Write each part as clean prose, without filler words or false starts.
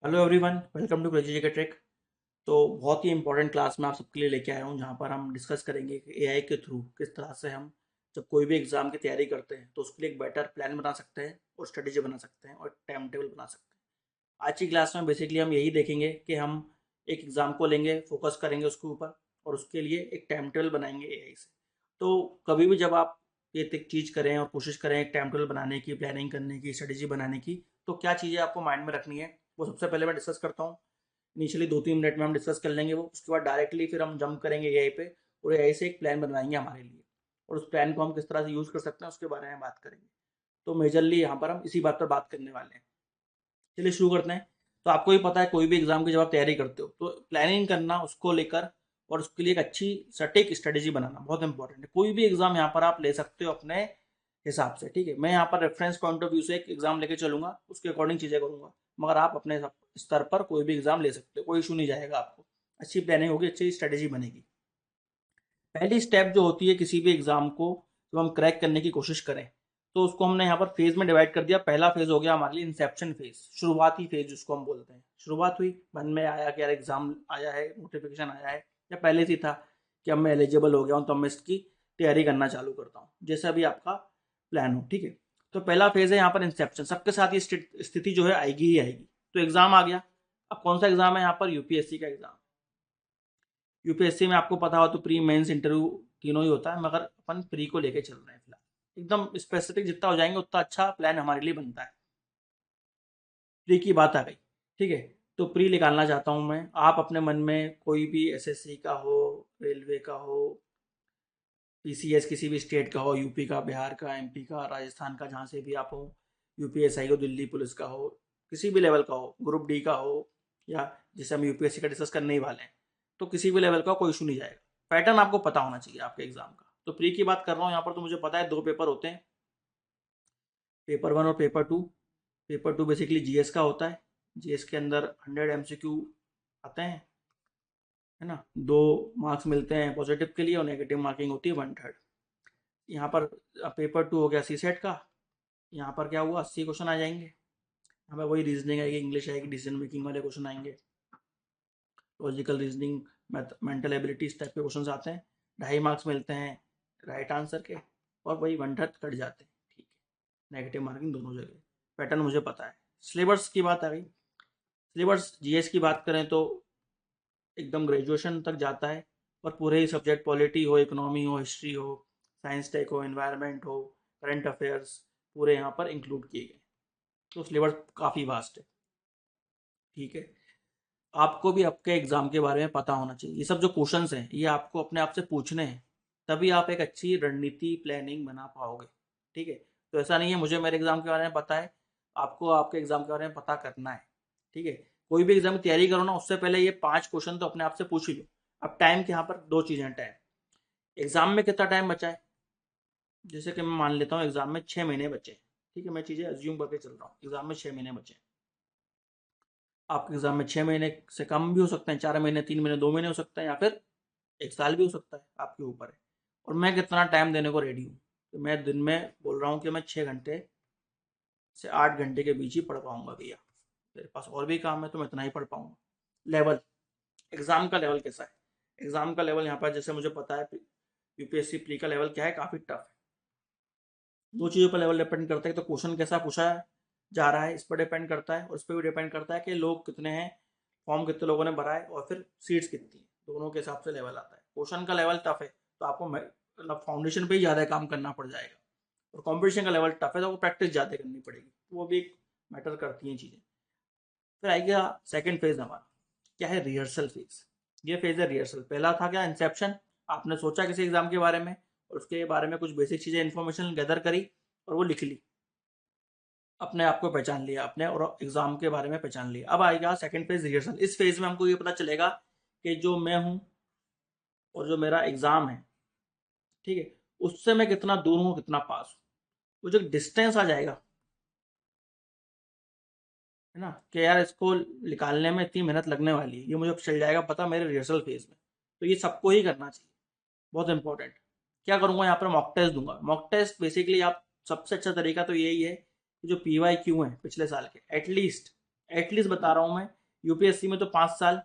Hello everyone, welcome to crazy का trick. तो बहुत ही इंपॉर्टेंट क्लास मैं आप सबके लिए लेके आया हूँ, जहाँ पर हम डिस्कस करेंगे कि एआई के थ्रू किस तरह से हम जब कोई भी एग्ज़ाम की तैयारी करते हैं तो उसके लिए एक बेटर प्लान बना सकते हैं और स्ट्रेटेजी बना सकते हैं और टाइम टेबल बना सकते हैं। आज की क्लास में बेसिकली हम यही देखेंगे कि हम एक एग्ज़ाम को लेंगे, फोकस करेंगे उसके ऊपर और उसके लिए एक टाइम टेबल बनाएंगे एआई से। तो कभी भी जब आप ये चीज़ करें और कोशिश करें एक टाइम टेबल बनाने की, प्लानिंग करने की, स्ट्रेटेजी बनाने की, तो क्या चीज़ें आपको माइंड में रखनी है वो सबसे पहले मैं डिस्कस करता हूँ। इनिशियली 2-3 मिनट में हम डिस्कस कर लेंगे वो, उसके बाद डायरेक्टली फिर हम जंप करेंगे एआई पे और एआई से एक प्लान बनवाएंगे हमारे लिए और उस प्लान को हम किस तरह से यूज़ कर सकते हैं उसके बारे में बात करेंगे। तो मेजरली यहाँ पर हम इसी बात पर बात करने वाले हैं। चलिए शुरू करते हैं। तो आपको भी पता है कोई भी एग्जाम की जब आप तैयारी करते हो तो प्लानिंग करना उसको लेकर और उसके लिए एक अच्छी सटीक स्ट्रेटेजी बनाना बहुत इंपॉर्टेंट है। कोई भी एग्जाम यहाँ पर आप ले सकते हो अपने हिसाब से, ठीक है। मैं यहाँ पर रेफरेंस पॉइंट ऑफ व्यू से एक एग्जाम लेके चलूंगा, उसके अकॉर्डिंग चीज़ें करूंगा, मगर आप अपने स्तर पर कोई भी एग्जाम ले सकते हो, कोई इशू नहीं जाएगा आपको। अच्छी प्लानिंग होगी, अच्छी स्ट्रेटेजी बनेगी। पहली स्टेप जो होती है किसी भी एग्जाम को जब हम क्रैक करने की कोशिश करें तो उसको हमने यहाँ पर फेज में डिवाइड कर दिया। पहला फेज हो गया हमारे लिए इंसेप्शन फेज, शुरुआती फेज जिसको हम बोलते हैं। शुरुआत हुई, मन में आया कि यार एग्जाम आया है, नोटिफिकेशन आया है, या पहले से ही था कि अब मैं एलिजिबल हो गया हूँ तो अब मैं इसकी तैयारी करना चालू करता हूँ, जैसा भी आपका प्लान हो, ठीक है। तो पहला फेज है यहाँ पर इंसेप्शन। सबके साथ ये स्थिति जो है आएगी ही आएगी। तो एग्जाम आ गया। अब कौन सा एग्जाम है यहाँ पर? यूपीएससी का एग्जाम। यूपीएससी में आपको पता हो तो प्री मेंस इंटरव्यू तीनों ही होता है, मगर अपन प्री को लेके चल रहे हैं फिलहाल। एकदम स्पेसिफिक जितना हो जाएंगे उतना अच्छा प्लान हमारे लिए बनता है। प्री की बात आ गई, ठीक है। तो प्री निकालना चाहता हूँ मैं। आप अपने मन में कोई भी एसएससी का हो, रेलवे का हो, पीसीएस किसी भी स्टेट का हो, यूपी का, बिहार का, एमपी का, राजस्थान का, जहाँ से भी आप हो, यूपीएसआई हो, दिल्ली पुलिस का हो, किसी भी लेवल का हो, ग्रुप डी का हो, या जैसे हम यूपीएससी का डिस्कस करने ही वाले हैं, तो किसी भी लेवल का कोई इशू नहीं जाएगा। पैटर्न आपको पता होना चाहिए आपके एग्जाम का। तो प्री की बात कर रहा हूँ यहाँ पर, तो मुझे पता है दो पेपर होते हैं, पेपर वन और paper two. Paper two basically GS का होता है। जीएस के अंदर 100 एमसीक्यू आते हैं, है ना। 2 मार्क्स मिलते हैं पॉजिटिव के लिए और नेगेटिव मार्किंग होती है 1/3। यहाँ पर पेपर टू हो गया सी सेट का। यहाँ पर क्या हुआ, 80 क्वेश्चन आ जाएंगे। हमें वही रीजनिंग आएगी, इंग्लिश आएगी, डिसीजन मेकिंग वाले क्वेश्चन आएंगे, लॉजिकल रीजनिंग, मेंटल एबिलिटी, इस टाइप के क्वेश्चन आते हैं। 2.5 मार्क्स मिलते हैं राइट आंसर के और वही 1/3 कट जाते हैं, ठीक है। नेगेटिव मार्किंग दोनों जगह। पैटर्न मुझे पता है। सिलेबस की बात आ गई। सिलेबस जीएस की बात करें तो एकदम ग्रेजुएशन तक जाता है और पूरे ही सब्जेक्ट, पॉलिटी हो, इकोनॉमी हो, हिस्ट्री हो, साइंस टेक हो, एनवायरनमेंट हो, करंट अफेयर्स, पूरे यहाँ पर इंक्लूड किए गए। तो सिलेबस काफ़ी वास्ट है, ठीक है। आपको भी आपके एग्जाम के बारे में पता होना चाहिए। ये सब जो क्वेश्चंस हैं ये आपको अपने आप से पूछने हैं, तभी आप एक अच्छी रणनीति प्लानिंग बना पाओगे, ठीक है। तो ऐसा नहीं है मुझे मेरे एग्जाम के बारे में पता है, आपको आपके एग्जाम के बारे में पता करना है, ठीक है। कोई भी एग्जाम की तैयारी करो ना, उससे पहले ये 5 क्वेश्चन तो अपने आप से पूछ ही लो। अब टाइम के यहाँ पर दो चीज़ें हैं। टाइम, एग्जाम में कितना टाइम बचा है। जैसे कि मैं मान लेता हूँ एग्जाम में 6 महीने बचे हैं, ठीक है। मैं चीज़ें अज्यूम करके चल रहा हूँ, एग्जाम में 6 महीने बचे हैं। आपके एग्जाम में 6 महीने से कम भी हो सकते हैं, 4 महीने, 3 महीने, 2 महीने हो सकते हैं, या फिर 1 साल भी हो सकता है, आपके ऊपर है। और मैं कितना टाइम देने को रेडी हूँ। तो मैं दिन में बोल रहा हूँ कि मैं 6 घंटे से 8 घंटे के बीच ही पढ़ पाऊंगा भैया। मेरे पास और भी काम है तो मैं इतना ही पढ़ पाऊंगा। लेवल, एग्जाम का लेवल कैसा है। एग्जाम का लेवल यहाँ पर जैसे मुझे पता है यूपीएससी प्री का लेवल क्या है, काफ़ी टफ है। दो चीज़ों पर लेवल डिपेंड करता है, तो क्वेश्चन कैसा पूछा जा रहा है इस पर डिपेंड करता है, और उस पर भी डिपेंड करता है कि लोग कितने हैं, फॉर्म कितने लोगों ने भरा है, और फिर सीट्स कितनी है। दोनों के हिसाब से लेवल आता है। क्वेश्चन का लेवल टफ है तो आपको मतलब फाउंडेशन पे ही ज़्यादा काम करना पड़ जाएगा, और कंपटीशन का लेवल टफ है तो आपको प्रैक्टिस ज़्यादा करनी पड़ेगी, तो वो भी एक मैटर करती हैं चीज़ें। फिर आएगा सेकंड फेज हमारा, क्या है, रिहर्सल फेज। ये फेज है रिहर्सल। पहला था क्या, इंसेप्शन। आपने सोचा किसी एग्जाम के बारे में और उसके बारे में कुछ बेसिक चीज़ें, इन्फॉर्मेशन गैदर करी और वो लिख ली, अपने आप को पहचान लिया आपने और एग्जाम के बारे में पहचान लिया। अब आएगा सेकंड फेज, रिहर्सल। इस फेज में हमको ये पता चलेगा कि जो मैं हूँ और जो मेरा एग्जाम है, ठीक है, उससे मैं कितना दूर हूँ, कितना पास हूँ। वो जो डिस्टेंस आ जाएगा, है ना, कि यार इसको निकालने में इतनी मेहनत लगने वाली है, ये मुझे चल जाएगा पता मेरे रिहर्सल फेज में। तो ये सबको ही करना चाहिए, बहुत इंपॉर्टेंट। क्या करूंगा यहाँ पर, मॉक टेस्ट दूंगा। मॉक टेस्ट बेसिकली आप, सबसे अच्छा तरीका तो यही है कि जो पीवाई क्यू है पिछले साल के, एटलीस्ट एटलीस्ट बता रहा हूँ मैं, यूपीएससी में तो 5 साल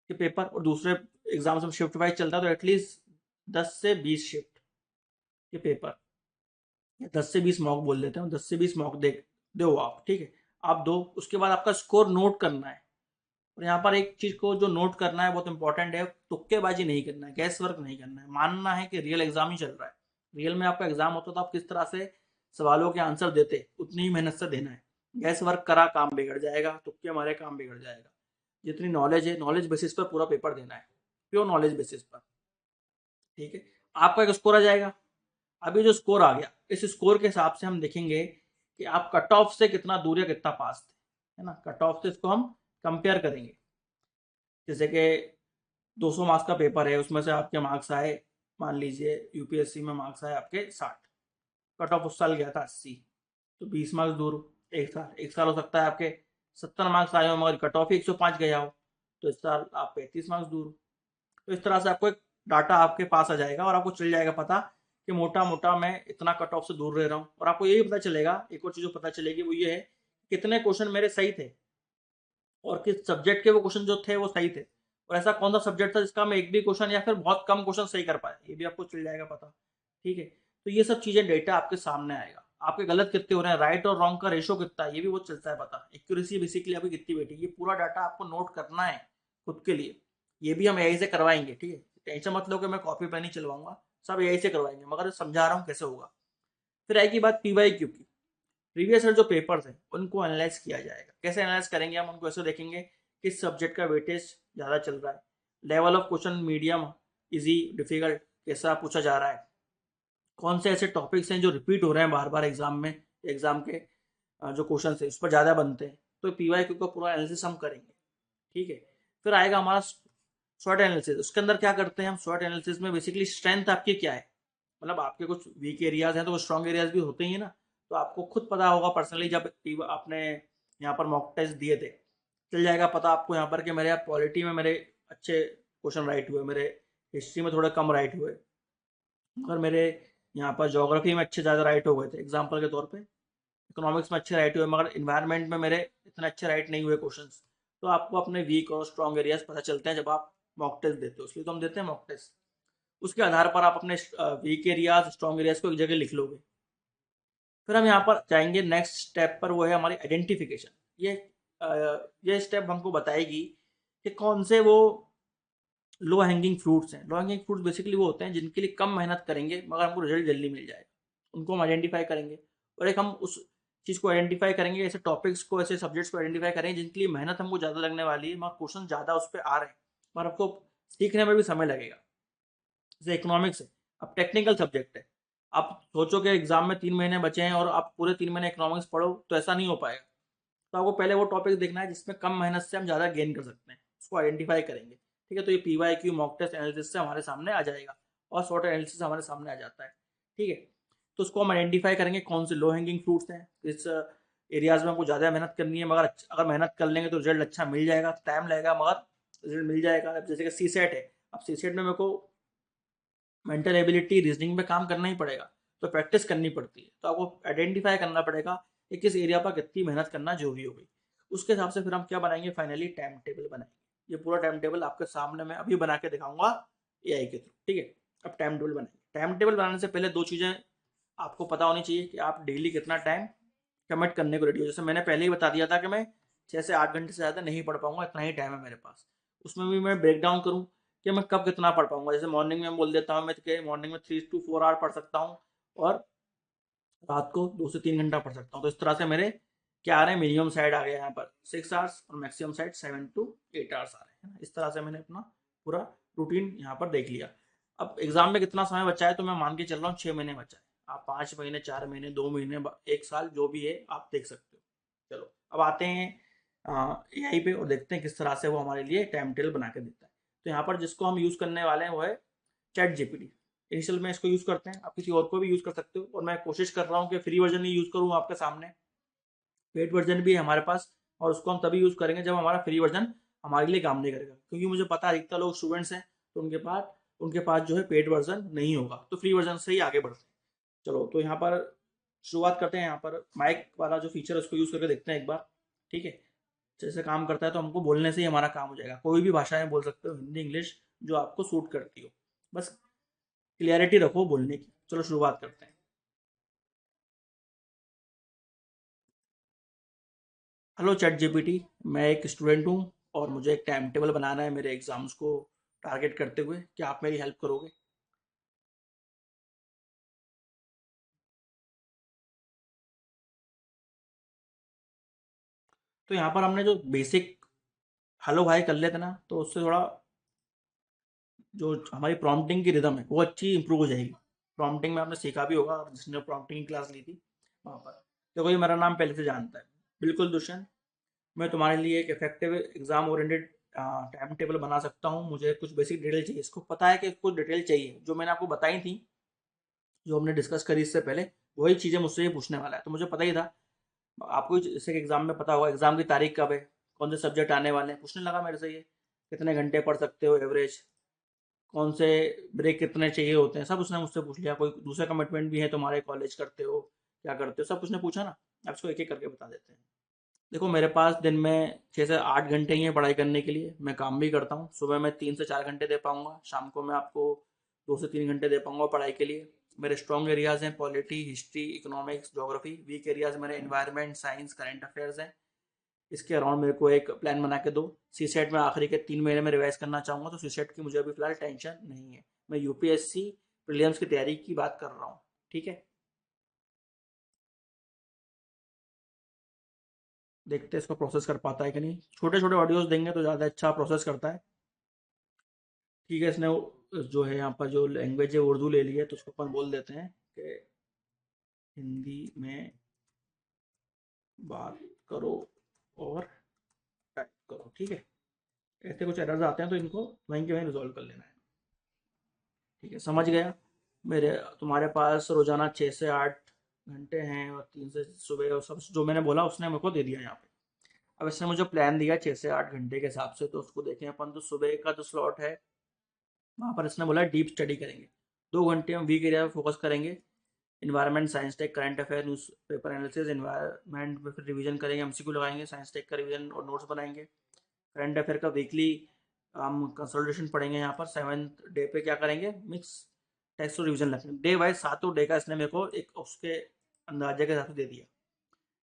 के पेपर और दूसरे एग्जाम में शिफ्ट वाइज चलता है, तो एटलीस्ट 10 से 20 शिफ्ट के पेपर, या 10 से 20 मॉक बोल देते हैं, 10 से 20 मॉक दे दो आप, ठीक है। आप दो, उसके बाद आपका स्कोर नोट करना है। और यहाँ पर एक चीज को जो नोट करना है बहुत इंपॉर्टेंट है, तुक्केबाजी नहीं करना है, गैस वर्क नहीं करना है, मानना है कि रियल एग्जाम ही चल रहा है। रियल में आपका एग्जाम होता तो आप किस तरह से सवालों के आंसर देते, उतनी ही मेहनत से देना है। गैस वर्क करा काम बिगड़ जाएगा, तुक्के मारे काम बिगड़ जाएगा। जितनी नॉलेज है, नॉलेज बेसिस पर पूरा पेपर देना है, प्योर नॉलेज बेसिस पर, ठीक है। आपका एक स्कोर आ जाएगा। अभी जो स्कोर आ गया, इस स्कोर के हिसाब से हम देखेंगे कि आप कट ऑफ से कितना दूर या कितना पास थे, है ना। कट ऑफ से इसको हम कंपेयर करेंगे। जैसे कि 200 मार्क्स का पेपर है, उसमें से आपके मार्क्स आए, मान लीजिए यूपीएससी में मार्क्स आए आपके 60, कट ऑफ उस साल गया था 80, तो 20 मार्क्स दूर। एक साल हो सकता है आपके 70 मार्क्स आए हो मगर कट ऑफ ही 105 गया हो, तो इस साल आप 35 मार्क्स दूर। तो इस तरह से आपको एक डाटा आपके पास आ जाएगा और आपको चल जाएगा पता कि मोटा मोटा मैं इतना कट ऑफ से दूर रह रहा हूँ। और आपको ये भी पता चलेगा, एक और चीज़ जो पता चलेगी वो ये है, कितने क्वेश्चन मेरे सही थे और किस सब्जेक्ट के वो क्वेश्चन जो थे वो सही थे, और ऐसा कौन सा सब्जेक्ट था जिसका मैं एक भी क्वेश्चन या फिर बहुत कम क्वेश्चन सही कर पाया, ये भी आपको चल जाएगा पता, ठीक है। तो ये सब चीजें डेटा आपके सामने आएगा। आपके गलत कितने हो रहे हैं, राइट और रॉन्ग का रेशो कितना है, ये भी बहुत चलता है पता। एक्यूरेसी बेसिकली आपकी कितनी बैठी, ये पूरा डाटा आपको नोट करना है खुद के लिए। ये भी हम एआई से करवाएंगे, ठीक है। टेंशन मत लो कि मैं कॉपी पेन ही चलवाऊंगा, सब एआई से करवाएंगे, मगर समझा रहा हूँ कैसे होगा। फिर आएगी बात पीवाईक्यू की। प्रीवियस ईयर जो पेपर्स हैं उनको एनालाइज किया जाएगा। कैसे एनालाइज करेंगे हम उनको, ऐसे देखेंगे किस सब्जेक्ट का वेटेज ज़्यादा चल रहा है, level of question medium, easy, difficult, कैसा पूछा जा रहा है, कौन से ऐसे टॉपिक्स हैं जो रिपीट हो रहे हैं बार बार एग्जाम में, एग्जाम के जो क्वेश्चन है उस पर ज़्यादा बनते हैं। तो पीवाईक्यू का पूरा एनालिसिस हम करेंगे, ठीक है। फिर आएगा हमारा स्वॉट एनालिसिस। उसके अंदर क्या करते हैं हम, स्वॉट एनालिसिस में बेसिकली स्ट्रेंथ आपकी क्या है, मतलब आपके कुछ वीक एरियाज हैं तो स्ट्रॉन्ग एरियाज भी होते ही है ना। तो आपको खुद पता होगा पर्सनली, जब आपने यहाँ पर मॉक टेस्ट दिए थे, चल जाएगा पता आपको यहाँ पर कि मेरे पॉलिटी में मेरे अच्छे क्वेश्चन राइट हुए, मेरे हिस्ट्री में थोड़े कम राइट हुए, मगर मेरे यहाँ पर ज्योग्राफी में अच्छे ज़्यादा राइट हो गए थे एग्जाम्पल के तौर पे, इकोनॉमिक्स में अच्छे राइट हुए, मगर इन्वायरमेंट में मेरे इतने अच्छे राइट नहीं हुए क्वेश्चंस। तो आपको अपने वीक और स्ट्रॉन्ग एरियाज पता चलते हैं जब आप मॉक टेस्ट देते हो, इसलिए तो हम देते हैं मॉक टेस्ट। उसके आधार पर आप अपने वीक एरियाज स्ट्रॉन्ग एरियाज को एक जगह लिख लोगे। फिर हम यहाँ पर जाएंगे नेक्स्ट स्टेप पर, वो है हमारी आइडेंटिफिकेशन। ये ये स्टेप हमको बताएगी कि कौन से वो लो हैंगिंग फ्रूट्स हैं। लो हैंगिंग फ्रूट्स बेसिकली वो होते हैं जिनके लिए कम मेहनत करेंगे मगर हमको रिजल्ट जल्दी मिल जाएगा, उनको हम आइडेंटिफाई करेंगे। और एक हम उस चीज़ को आइडेंटिफाई करेंगे, ऐसे टॉपिक्स को, ऐसे सब्जेक्ट्स को आइडेंटिफाई करेंगे जिनके लिए मेहनत हमको ज़्यादा लगने वाली है मगर क्वेश्चन ज़्यादा उस पर आ रहे हैं, मगर आपको सीखने में भी समय लगेगा। जैसे इकोनॉमिक्स है, अब टेक्निकल सब्जेक्ट है। आप सोचो कि एग्जाम में 3 महीने बचे हैं और आप पूरे 3 महीने इकोनॉमिक्स पढ़ो, तो ऐसा नहीं हो पाएगा। तो आपको पहले वो टॉपिक देखना है जिसमें कम मेहनत से हम ज़्यादा गेन कर सकते हैं, उसको आइडेंटिफाई करेंगे, ठीक है। तो ये पीवाईक्यू मॉक टेस्ट एनालिसिस से हमारे सामने आ जाएगा और शॉर्ट एनालिसिस हमारे सामने आ जाता है, ठीक है। तो उसको हम आइडेंटिफाई करेंगे कौन से लो हैंगिंग फ्रूट्स हैं, इस एरियाज में हमको ज़्यादा मेहनत करनी है, मगर अगर मेहनत कर लेंगे तो रिजल्ट अच्छा मिल जाएगा, टाइम लगेगा मगर रिजल्ट मिल जाएगा। अब जैसे कि सी सेट है, अब सी सेट में मेरे को मेंटल एबिलिटी रीजनिंग पे काम करना ही पड़ेगा, तो प्रैक्टिस करनी पड़ती है। तो आपको आइडेंटिफाई करना पड़ेगा कि किस एरिया पर कितनी मेहनत करना जरूरी हो गई। उसके हिसाब से फिर हम क्या बनाएंगे, फाइनली टाइम टेबल बनाएंगे। ये पूरा टाइम टेबल आपके सामने मैं अभी बना के दिखाऊंगा एआई के थ्रू, ठीक है। अब टाइम टेबल बनाएंगे। टाइम टेबल बनाने से पहले दो चीज़ें आपको पता होनी चाहिए कि आप डेली कितना टाइम कमिट करने को रेडी हो। जैसे मैंने पहले ही बता दिया था कि मैं 6 से 8 घंटे से ज़्यादा नहीं पढ़ पाऊंगा, इतना ही टाइम है मेरे पास। उसमें भी मैं ब्रेक डाउन करूँ कि मैं कब कितना पढ़ पाऊंगा। जैसे मॉर्निंग में बोल देता हूँ मैं कि मॉर्निंग में 3 to 4 आवर पढ़ सकता हूँ और रात को 2 से 3 घंटा पढ़ सकता हूँ। तो इस तरह से मेरे क्या आ रहे हैं, मिनिमम साइड आ गया यहाँ पर 6 आवर्स और मैक्सिमम साइड 7 to 8 आवर्स आ रहे हैं, इस तरह से मैंने अपना पूरा रूटीन यहाँ पर देख लिया। अब एग्जाम में कितना समय बचा है, तो मैं मान के चल रहा हूँ 6 महीने बचा है। आप 5 महीने, 4 महीने, 2 महीने, 1 साल, जो भी है आप देख सकते हो। चलो अब आते हैं एआई पे और देखते हैं किस तरह से वो हमारे लिए टाइम टेबल बना के देता है। तो यहाँ पर जिसको हम यूज़ करने वाले हैं वो है चैट जीपीटी। इनिशियल में इसको यूज़ करते हैं, आप किसी और को भी यूज़ कर सकते हो, और मैं कोशिश कर रहा हूँ कि फ्री वर्जन ही यूज़ करूँ आपके सामने। पेड वर्जन भी है हमारे पास और उसको हम तभी यूज़ करेंगे जब हमारा फ्री वर्जन हमारे लिए काम नहीं करेगा, क्योंकि मुझे पता है अधिकतर लोग स्टूडेंट्स हैं तो उनके पास जो है पेड वर्जन नहीं होगा, तो फ्री वर्जन से ही आगे बढ़ते हैं। चलो तो यहाँ पर शुरुआत करते हैं। यहाँ पर माइक वाला जो फीचर है उसको यूज़ करके देखते हैं एक बार, ठीक है। जैसे काम करता है, तो हमको बोलने से ही हमारा काम हो जाएगा। कोई भी भाषाएं बोल सकते हो, हिंदी इंग्लिश, जो आपको सूट करती हो। बस क्लियरिटी रखो बोलने की। चलो शुरुआत करते हैं। हेलो चैट जीपीटी, मैं एक स्टूडेंट हूँ और मुझे एक टाइम टेबल बनाना है मेरे एग्जाम्स को टारगेट करते हुए। क्या आप मेरी हेल्प करोगे? तो यहाँ पर हमने जो बेसिक हेलो हाय कर लेते ना, तो उससे थोड़ा जो हमारी प्रॉम्प्टिंग की रिदम है वो अच्छी इंप्रूव हो जाएगी। प्रॉम्प्टिंग में आपने सीखा भी होगा, जिसने प्रॉम्प्टिंग की क्लास ली थी वहाँ पर। देखो, ये मेरा नाम पहले से जानता है। बिल्कुल दुष्यंत, मैं तुम्हारे लिए एक effective exam oriented time table बना सकता हूँ। मुझे कुछ बेसिक डिटेल चाहिए। इसको पता है कि कुछ डिटेल चाहिए जो मैंने आपको बताई थी, जो हमने डिस्कस करी इससे पहले। वही चीज़ें मुझसे ये पूछने वाला है, तो मुझे पता ही था। आपको जैसे एग्जाम में पता होगा एग्जाम की तारीख कब है, कौन से सब्जेक्ट आने वाले हैं, पूछने लगा मेरे से ये। कितने घंटे पढ़ सकते हो एवरेज, कौन से ब्रेक कितने चाहिए होते हैं, सब उसने मुझसे पूछ लिया। कोई दूसरा कमिटमेंट भी है तुम्हारे, कॉलेज करते हो, क्या करते हो, सब उसने पूछा ना। अब इसको एक एक करके बता देते हैं। देखो, मेरे पास दिन में 6 से 8 घंटे ही हैं पढ़ाई करने के लिए। मैं काम भी करता हूँ। सुबह मैं 3 से 4 घंटे दे पाऊंगा, शाम को मैं आपको 2 से 3 घंटे दे पाऊंगा पढ़ाई के लिए। मेरे स्ट्रॉन्ग एरियाज हैं polity, history, economics, geography. Weak areas मेरे एनवायरनमेंट, साइंस, करंट अफेयर्स हैं। इसके अराउंड मेरे को एक प्लान बना के दो। सी सेट में आखिरी के 3 महीने में रिवाइज करना चाहूँगा, तो सी सेट की मुझे अभी फिलहाल टेंशन नहीं है। मैं यूपीएससी प्रीलिम्स की तैयारी की बात कर रहा हूँ। ठीक है, देखते हैं इसको प्रोसेस कर पाता है कि नहीं। छोटे छोटे ऑडियोज देंगे तो ज़्यादा अच्छा प्रोसेस करता है। ठीक है, इसने जो है यहाँ पर जो लैंग्वेज है उर्दू ले ली है, तो उसको अपन बोल देते हैं कि हिंदी में बात करो और टाइप करो। ठीक है, ऐसे कुछ एरर्स आते हैं तो इनको वहीं के वहीं रिजॉल्व कर लेना है। ठीक है, समझ गया। मेरे तुम्हारे पास रोजाना 6 से 8 घंटे हैं, और 3 से सुबह, और सब जो मैंने बोला उसने मेरे को दे दिया यहाँ पे। अब इसने मुझे प्लान दिया 6 से 8 घंटे के हिसाब से, तो उसको देखें अपन। तो सुबह का जो स्लॉट है, वहाँ पर इसने बोला डीप स्टडी करेंगे। 2 घंटे हम वीक एरिया पर फोकस करेंगे। Environment, science tech, current affair, news paper analysis. Environment में फिर रिवीजन करेंगे, एमसीक्यू लगाएंगे। साइंस टेक का रिवीजन और नोट्स बनाएंगे। करंट अफेयर का वीकली हम कंसल्टेशन पढ़ेंगे। यहाँ पर 7th डे पे क्या करेंगे, मिक्स टेस्ट और रिवीजन लगेंगे। डे वाइज 7 डे का इसने मेरे को एक उसके अंदाजे के हिसाब से दे दिया।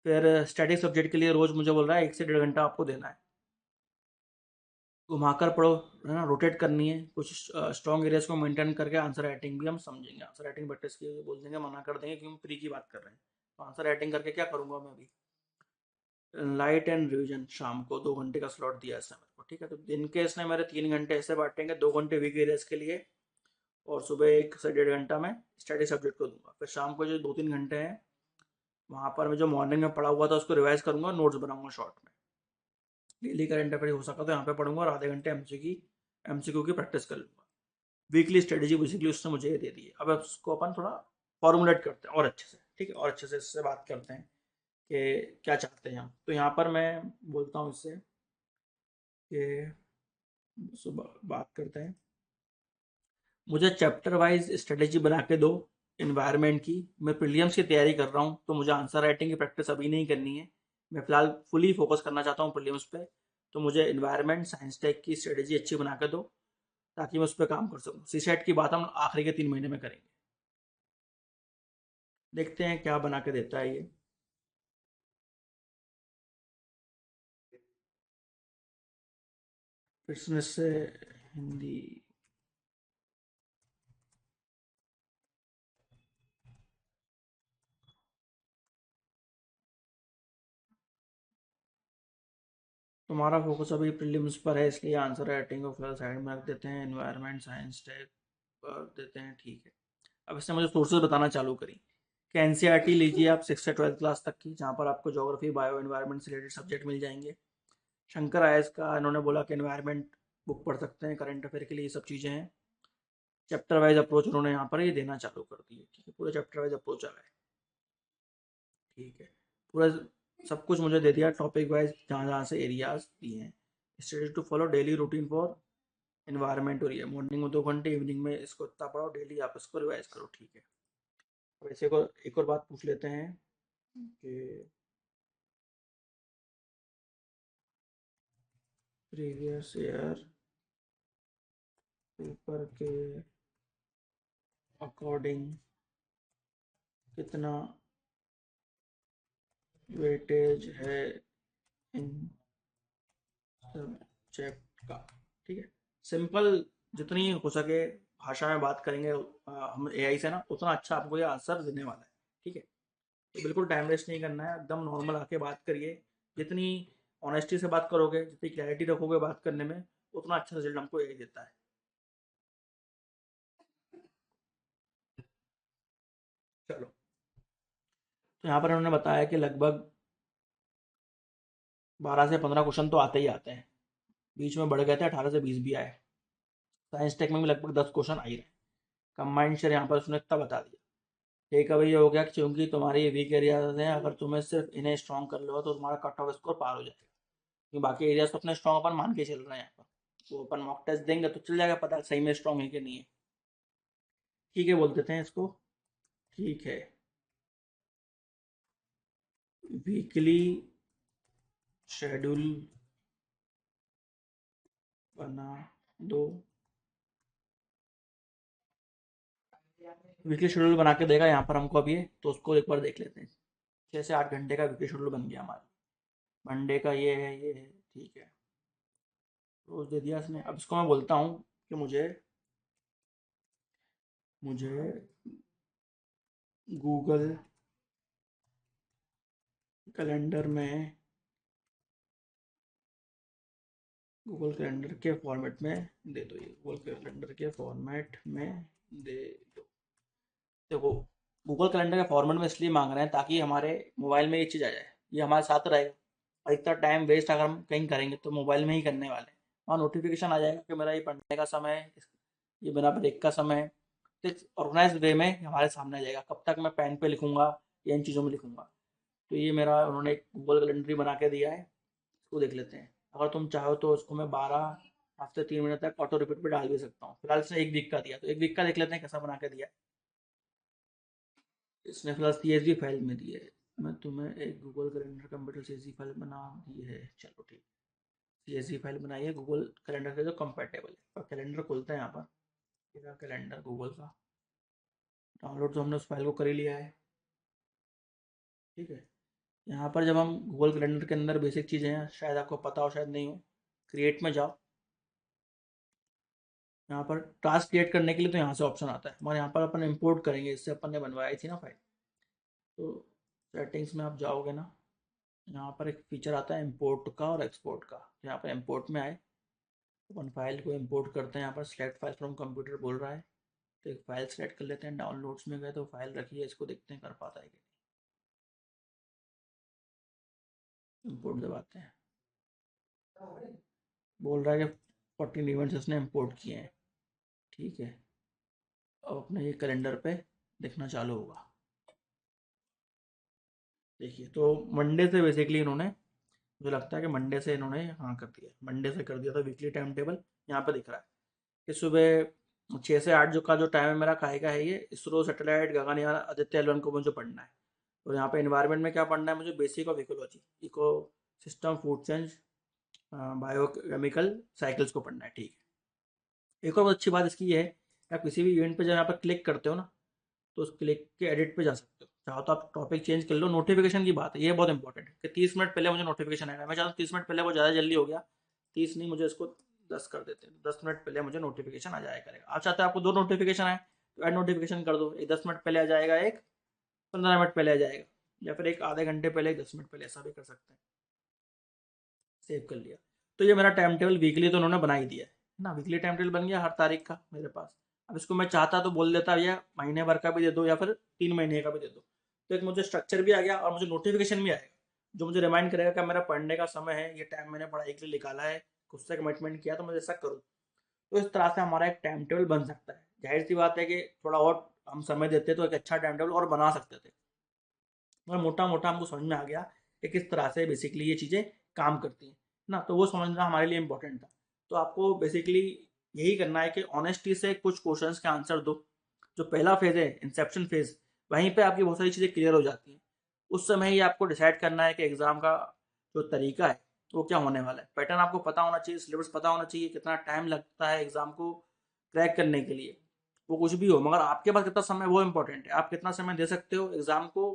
फिर स्टैटिक सब्जेक्ट के लिए रोज मुझे बोल रहा है 1 से 1.5 घंटा आपको देना है। घुमाकर पढ़ो, है ना, रोटेट करनी है। कुछ स्ट्रॉन्ग एरियाज को मेंटेन करके आंसर राइटिंग भी हम समझेंगे। आंसर राइटिंग प्रैक्टिस की बोल देंगे, मना कर देंगे, क्योंकि प्री की बात कर रहे हैं। तो आंसर राइटिंग करके क्या करूंगा मैं अभी, लाइट एंड रिवीजन। शाम को 2 घंटे का स्लॉट दिया इसने मेरे को। ठीक है, तो दिन के इसने मेरे 3 घंटे ऐसे बांटेंगे। 2 घंटे वीक एरियाज के लिए, और सुबह 1 से 1.5 घंटा मैं स्टडी सब्जेक्ट को दूंगा। फिर शाम को जो 2-3 घंटे हैं, वहाँ पर मैं जो मॉर्निंग में पढ़ा हुआ था उसको रिवाइज करूंगा, नोट्स बनाऊंगा शॉर्ट में। डेली करंट अफेयर हो सका तो यहाँ पे पढ़ूंगा, और आधे घंटे एमसीक्यू की प्रैक्टिस कर लूंगा। वीकली स्ट्रेटेजी बेसिकली उसने मुझे ये दे दी है। अब उसको अपन थोड़ा फॉर्मुलेट करते हैं और अच्छे से। ठीक है, और अच्छे से इससे बात करते हैं कि क्या चाहते हैं हम। तो यहाँ पर मैं बोलता हूँ इससे कि सुबह बात करते हैं। मुझे चैप्टर वाइज स्ट्रेटेजी बना के दो इन्वायरमेंट की। मैं प्रीलिम्स की तैयारी कर रहा हूँ, तो मुझे आंसर राइटिंग की प्रैक्टिस अभी नहीं करनी है। मैं फिलहाल फुली फोकस करना चाहता हूँ प्रीलिम्स पे। तो मुझे इन्वायरमेंट, साइंस टेक की स्ट्रेटेजी अच्छी बना के दो, ताकि मैं उस पर काम कर सकूँ। सी सेट की बात हम आखिरी के 3 महीने में करेंगे। देखते हैं क्या बना के देता है ये। फिटनेस से हिंदी। तुम्हारा फोकस अभी प्रीलिम्स पर है, इसलिए आंसर राइटिंग को फिलहाल साइड में रख देते हैं। इन्वायरमेंट, साइंस टेक कर देते हैं। ठीक है, अब इसने मुझे सोर्सेज बताना चालू करी कि एनसीईआरटी लीजिए आप 6 से 12 क्लास तक की, जहाँ पर आपको ज्योग्राफी, बायो, एनवायरमेंट से रिलेटेड सब्जेक्ट मिल जाएंगे। शंकर आईएएस का इन्होंने बोला कि एनवायरमेंट बुक पढ़ सकते हैं, करंट अफेयर के लिए ये सब चीज़ें हैं। चैप्टर वाइज अप्रोच उन्होंने यहाँ पर ये देना चालू कर दी है। ठीक है, पूरा चैप्टर वाइज अप्रोच आ रहा है। ठीक है, पूरा सब कुछ मुझे दे दिया टॉपिक वाइज, जहाँ जहाँ से एरियाज दिए हैं। Study to follow daily routine for environment, और ये मॉर्निंग में 2 घंटे, इवनिंग में इसको इतना पढ़ो डेली, आप इसको रिवाइज करो। ठीक है, वैसे को एक और बात पूछ लेते हैं कि प्रीवियस ईयर पेपर के अकॉर्डिंग कितना वेटेज है इन सब्जेक्ट का। ठीक है, सिंपल जितनी हो सके भाषा में बात करेंगे हम एआई से ना, उतना अच्छा आपको ये आंसर देने वाला है। ठीक है, तो बिल्कुल टाइम वेस्ट नहीं करना है, एकदम नॉर्मल आके बात करिए। जितनी ऑनेस्टी से बात करोगे, जितनी क्लैरिटी रखोगे बात करने में, उतना अच्छा रिजल्ट हमको एआई देता है। चलो, तो यहाँ पर उन्होंने बताया कि लगभग 12 से 15 क्वेश्चन तो आते ही आते हैं, बीच में बढ़ गए थे 18 से 20 भी आए। साइंस टेक में भी लगभग 10 क्वेश्चन आ ही रहे। कंबाइंड शेयर यहाँ पर उसने इतना बता दिया। टेक अवे ये हो गया कि चूंकि तुम्हारी वीक एरियाज हैं, अगर तुम्हें सिर्फ इन्हें स्ट्रॉन्ग कर लो तो तुम्हारा कट ऑफ स्कोर पार हो जाएगा, क्योंकि बाकी एरियाज तो अपने स्ट्रॉन्ग अपन मान के चल रहे हैं। यहाँ पर तो अपन मॉक टेस्ट देंगे तो चल जाएगा पता सही में स्ट्रॉन्ग है कि नहीं है। ठीक है, बोल देते हैं इसको। ठीक है, वीकली शेड्यूल बना दो। वीकली शेड्यूल बना के देगा यहाँ पर हमको अभी, तो उसको एक बार देख लेते हैं। 6 से 8 घंटे का वीकली शेड्यूल बन गया हमारा। मंडे का ये है, ये है। ठीक है, रोज दे दिया इसने। अब इसको मैं बोलता हूँ कि मुझे मुझे गूगल कैलेंडर में गूगल कैलेंडर के फॉर्मेट में दे दो। ये गूगल कैलेंडर के फॉर्मेट में दे दो। देखो, गूगल कैलेंडर के फॉर्मेट में इसलिए मांग रहे हैं ताकि हमारे मोबाइल में ये चीज़ आ जाए, ये हमारे साथ रहेगा। और इतना टाइम वेस्ट अगर हम कहीं करेंगे तो मोबाइल में ही करने वाले हैं। वहाँ नोटिफिकेशन आ जाएगा कि मेरा ये पढ़ने का समय है, ये मेरा ब्रेक का समय है। तो ऑर्गेनाइज वे में हमारे सामने आ जाएगा, कब तक मैं पेन पे लिखूंगा या इन चीज़ों में लिखूंगा। तो ये मेरा उन्होंने एक गूगल कैलेंडर बना के दिया है, इसको देख लेते हैं। अगर तुम चाहो तो उसको मैं 12 हफ्ते 3 महीने तक ऑटो रिपीट पे डाल भी सकता हूँ। फिलहाल इसने 1 वीक का दिया, तो 1 वीक का देख लेते हैं कैसा बना के दिया है। इसने फिलहाल CSV फाइल में दी है। मैं तुम्हें एक Google calendar computer CSV file बना दी है। चलो ठीक, CSV फाइल बनाई है गूगल कैलेंडर से जो कंपेटेबल है। और कैलेंडर खोलते हैं यहाँ पर, मेरा कैलेंडर गूगल का डाउनलोड तो हमने उस फाइल को कर ही लिया है। ठीक है, यहाँ पर जब हम गूगल कैलेंडर के अंदर बेसिक चीज़ें हैं, शायद आपको पता हो शायद नहीं हो। क्रिएट में जाओ, यहाँ पर टास्क क्रिएट करने के लिए तो यहाँ से ऑप्शन आता है, मगर यहाँ पर अपन इंपोर्ट करेंगे, इससे अपन ने बनवाई थी ना फाइल। तो सेटिंग्स में आप जाओगे ना, यहाँ पर एक फीचर आता है इंपोर्ट का और एक्सपोर्ट का। तो यहाँ पर इंपोर्ट में आए, अपन फाइल को इंपोर्ट करते हैं। यहाँ पर सिलेक्ट फाइल फ्रॉम कंप्यूटर बोल रहा है, तो एक फाइल सेलेक्ट कर लेते हैं। डाउनलोड्स में गए तो फाइल रखी है, इसको देखते हैं कर पाता है कि नहीं। इंपोर्ट दबाते हैं, बोल रहा है कि 14 इवेंट्स इसने इंपोर्ट किए हैं। ठीक है, अब अपने ये कैलेंडर पे देखना चालू होगा। देखिए, तो मंडे से बेसिकली इन्होंने, मुझे लगता है कि मंडे से इन्होंने हाँ कर दिया, मंडे से कर दिया था वीकली टाइम टेबल। यहाँ पे दिख रहा है कि सुबह 6 से 8 जो का जो टाइम है मेरा खाए का है, ये इसरो सैटेलाइट गगनयान आदित्य L1 को मुझे पढ़ना है। और यहाँ पे इन्वायरमेंट में क्या पढ़ना है मुझे, basic of ecology, eco system, food chain, biochemical cycles को पढ़ना है। ठीक है, एक और बहुत अच्छी बात इसकी ये है कि आप किसी भी इवेंट पे जब यहाँ पर क्लिक करते हो ना, तो उस क्लिक के एडिट पे जा सकते हो। चाहो तो आप टॉपिक चेंज कर लो। नोटिफिकेशन की बात है, ये बहुत इंपॉर्टेंट है कि 30 मिनट पहले मुझे नोटिफिकेशन आएगा। मैं चाहता हूँ 30 मिनट पहले, वो ज़्यादा जल्दी हो गया, 30 नहीं, मुझे इसको 10 कर देते हैं। 10 मिनट पहले मुझे नोटिफिकेशन आ जाया करेगा। आप चाहते हो आपको 2 नोटिफिकेशन आए तो ऐड नोटिफिकेशन कर दो, एक 10 मिनट पहले आ जाएगा, एक 15 मिनट पहले आ जाएगा, या फिर एक आधे घंटे पहले, एक 10 मिनट पहले, ऐसा भी कर सकते हैं। सेव कर लिया। तो ये मेरा टाइम टेबल वीकली तो उन्होंने बना ही दिया है ना। वीकली टाइम टेबल बन गया हर तारीख का मेरे पास। अब इसको मैं चाहता तो बोल देता भैया महीने भर का भी दे दो या फिर 3 महीने का भी दे दो, तो एक मुझे स्ट्रक्चर भी आ गया और मुझे नोटिफिकेशन भी आएगा जो मुझे रिमाइंड करेगा कि मेरा पढ़ने का समय है, ये टाइम मैंने पढ़ाई के लिए निकाला है, खुद से कमिटमेंट किया, तो मुझे ऐसा करूँ। तो इस तरह से हमारा एक टाइम टेबल बन सकता है। जाहिर सी बात है कि थोड़ा और हम समय देते तो एक अच्छा टाइम टेबल और बना सकते थे, मगर मोटा मोटा हमको समझ में आ गया कि किस तरह से बेसिकली ये चीज़ें काम करती हैं ना। तो वो समझना हमारे लिए इम्पोर्टेंट था। तो आपको बेसिकली यही करना है कि ऑनेस्टी से कुछ क्वेश्चंस के आंसर दो। जो पहला फेज है इंसेप्शन फेज, वहीं पे आपकी बहुत सारी चीज़ें क्लियर हो जाती हैं। उस समय ही आपको डिसाइड करना है कि एग्ज़ाम का जो तरीका है वो क्या होने वाला है। पैटर्न आपको पता होना चाहिए, सिलेबस पता होना चाहिए, कितना टाइम लगता है एग्ज़ाम को क्रैक करने के लिए। वो कुछ भी हो, मगर आपके पास कितना समय वो इम्पोर्टेंट है। आप कितना समय दे सकते हो एग्ज़ाम को,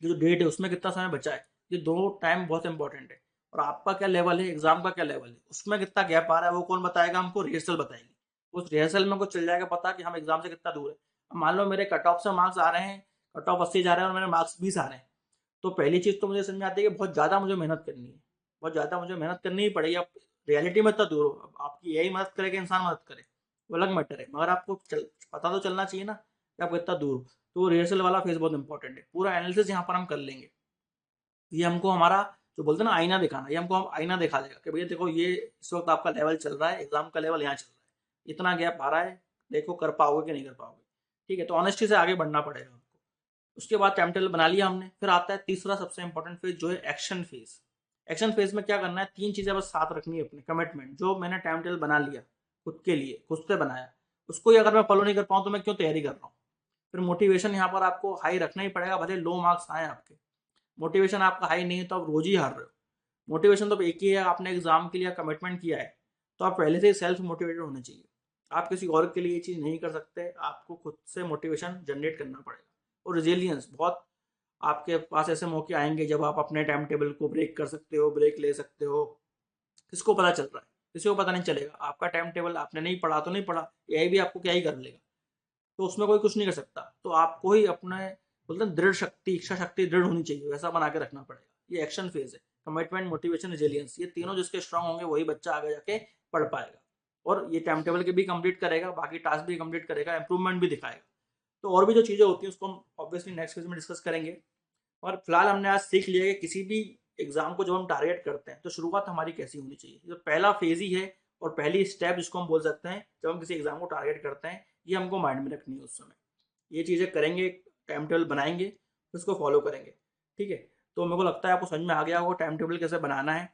की जो डेट है उसमें कितना समय बचा है, ये दोनों टाइम बहुत इंपॉर्टेंट है। और आपका क्या लेवल है, एग्जाम का क्या लेवल है, उसमें कितना गैप आ रहा है, वो कौन बताएगा हमको, रिहर्सल बताएगी। उस रिहर्सल में हमको चल जाएगा पता कि हम एग्जाम से कितना दूर है। अब मान लो मेरे कट ऑफ से मार्क्स आ रहे हैं, कट ऑफ 80 जा रहे हैं और मेरे मार्क्स 20 आ रहे हैं, तो पहली चीज़ तो मुझे समझ में आती है कि बहुत ज़्यादा मुझे मेहनत करनी है, बहुत ज़्यादा मुझे मेहनत करनी ही पड़ेगी। आप रियलिटी में इतना दूर हो, अब आपकी यही मदद करे कि इंसान मदद करे, वो अलग मैटर है, मगर आपको पता तो चलना चाहिए ना कि आप कितना दूर हो। तो रिहर्सल वाला फेज बहुत इंपॉर्टेंट है। पूरा एनालिसिस यहाँ पर हम कर लेंगे। ये हमको हमारा जो बोलते हैं ना आईना दिखाना, ये हमको हम आईना दिखा देगा कि भैया देखो ये इस वक्त आपका लेवल चल रहा है, एग्जाम का लेवल यहाँ चल रहा है, इतना गैप आ रहा है, देखो कर पाओगे कि नहीं कर पाओगे। ठीक है, तो ऑनेस्टी से आगे बढ़ना पड़ेगा आपको। उसके बाद टाइम टेबल बना लिया हमने, फिर आता है तीसरा सबसे इंपॉर्टेंट फेज जो है एक्शन फेज। एक्शन फेज में क्या करना है, तीन चीजें बस साथ रखनी है अपने। कमिटमेंट, जो मैंने टाइम टेबल बना लिया खुद के लिए, खुद से बनाया, उसको ही अगर मैं फॉलो नहीं कर पाऊँ तो मैं क्यों तैयारी कर रहा हूँ। फिर मोटिवेशन यहाँ पर आपको हाई रखना ही पड़ेगा, भले लो मार्क्स आए आपके। मोटिवेशन आपका हाई नहीं है तो आप रोज ही हार रहे हो। मोटिवेशन तो एक ही है, आपने एग्जाम के लिए कमिटमेंट किया है तो आप पहले से ही सेल्फ मोटिवेटेड होने चाहिए। आप किसी और के लिए ये चीज़ नहीं कर सकते, आपको खुद से मोटिवेशन जनरेट करना पड़ेगा। और रिजिलियंस, बहुत आपके पास ऐसे मौके आएंगे जब आप अपने टाइम टेबल को ब्रेक कर सकते हो, ब्रेक ले सकते हो। किसको पता चल रहा है, किसी को पता नहीं चलेगा। आपका टाइम टेबल आपने नहीं पढ़ा तो नहीं पढ़ा, यही भी आपको क्या ही कर लेगा, तो उसमें कोई कुछ नहीं कर सकता। तो आपको ही अपने बोलते हैं दृढ़ शक्ति, इच्छा शक्ति दृढ़ होनी चाहिए, वैसा बना के रखना पड़ेगा। ये एक्शन फेज है। कमिटमेंट, मोटिवेशन, रिजिलियंस, ये तीनों जिसके स्ट्रांग होंगे वही बच्चा आगे जाके पढ़ पाएगा। और ये टाइम टेबल के भी कंप्लीट करेगा, बाकी टास्क भी कंप्लीट करेगा, इंप्रूवमेंट भी दिखाएगा। तो और भी जो चीज़ें होती हैं उसको हम ऑब्वियसली नेक्स्ट फेज में डिस्कस करेंगे। और फिलहाल हमने आज सीख लिया कि किसी भी एग्जाम को जब हम टारगेट करते हैं तो शुरुआत हमारी कैसी होनी चाहिए। जो पहला फेज ही है और पहली स्टेप जिसको हम बोल सकते हैं जब हम किसी एग्जाम को टारगेट करते हैं, ये हमको माइंड में रखनी है उस समय। ये चीज़ें करेंगे, टाइम टेबल बनाएंगे, फिर उसको फॉलो करेंगे। ठीक है, तो मेरे को लगता है आपको समझ में आ गया होगा टाइम टेबल कैसे बनाना है,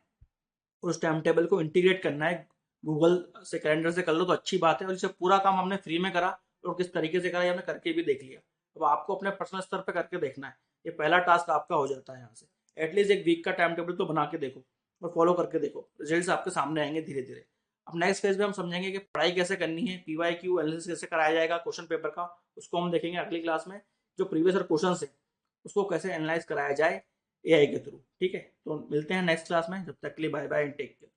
और उस टाइम टेबल को इंटीग्रेट करना है गूगल से, कैलेंडर से कर लो तो अच्छी बात है। और इसे पूरा काम हमने फ्री में करा और किस तरीके से करा ये हमने करके भी देख लिया। अब आपको अपने पर्सनल स्तर पर करके देखना है, ये पहला टास्क आपका हो जाता है यहाँ से। एटलीस्ट एक वीक का टाइम टेबल तो बना के देखो और फॉलो करके देखो, रिजल्ट्स आपके सामने आएंगे धीरे धीरे। अब नेक्स्ट फेज में हम समझेंगे कि पढ़ाई कैसे करनी है, पीवाईक्यू एनालिसिस कैसे कराया जाएगा क्वेश्चन पेपर का, उसको हम देखेंगे अगली क्लास में। जो प्रीवियस ईयर क्वेश्चन है उसको कैसे एनालाइज कराया जाए एआई के थ्रू। ठीक है, तो मिलते हैं नेक्स्ट क्लास में, जब तक के लिए bye bye and take care.